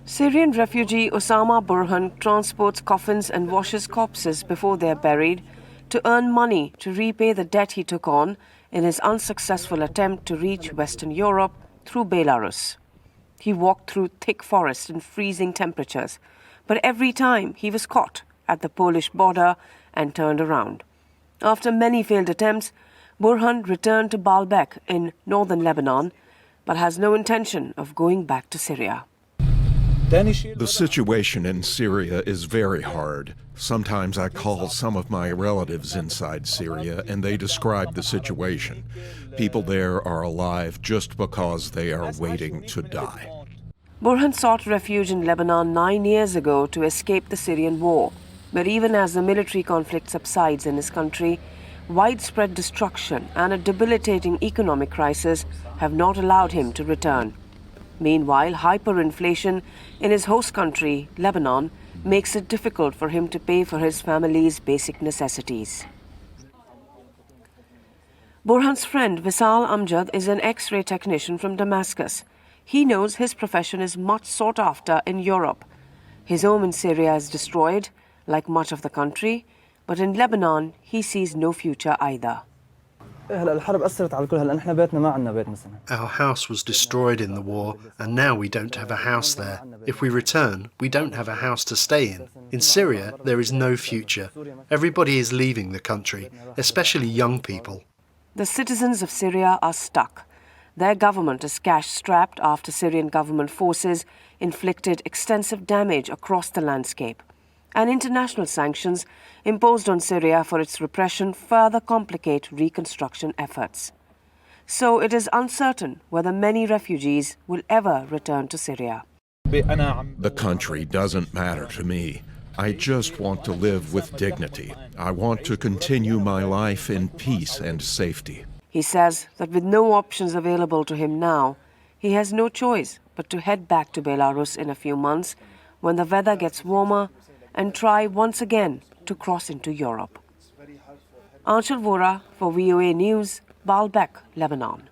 Syrian refugee Osama Burhan transports coffins and washes corpses before they are buried to earn money to repay the debt he took on in his unsuccessful attempt to reach Western Europe through Belarus. He walked through thick forest and freezing temperatures, but every time he was caught at the Polish border and turned around. After many failed attempts, Burhan returned to Baalbek in northern Lebanon, but has no intention of going back to Syria. The situation in Syria is very hard. Sometimes I call some of my relatives inside Syria and they describe the situation. People there are alive just because they are waiting to die. Burhan sought refuge in Lebanon 9 years ago to escape the Syrian war. But even as the military conflict subsides in his country, widespread destruction and a debilitating economic crisis have not allowed him to return. Meanwhile, hyperinflation in his host country, Lebanon, makes it difficult for him to pay for his family's basic necessities. Burhan's friend Visal Amjad is an X-ray technician from Damascus. He knows his profession is much sought after in Europe. His home in Syria is destroyed, like much of the country, but in Lebanon he sees no future either. Our house was destroyed in the war, and now we don't have a house there. If we return, we don't have a house to stay in. In Syria, there is no future. Everybody is leaving the country, especially young people. The citizens of Syria are stuck. Their government is cash-strapped after Syrian government forces inflicted extensive damage across the landscape. And international sanctions imposed on Syria for its repression further complicate reconstruction efforts. So it is uncertain whether many refugees will ever return to Syria. The country doesn't matter to me. I just want to live with dignity. I want to continue my life in peace and safety. He says that with no options available to him now, he has no choice but to head back to Belarus in a few months when the weather gets warmer and try once again to cross into Europe. Anchal Vohra for VOA News, Baalbek, Lebanon.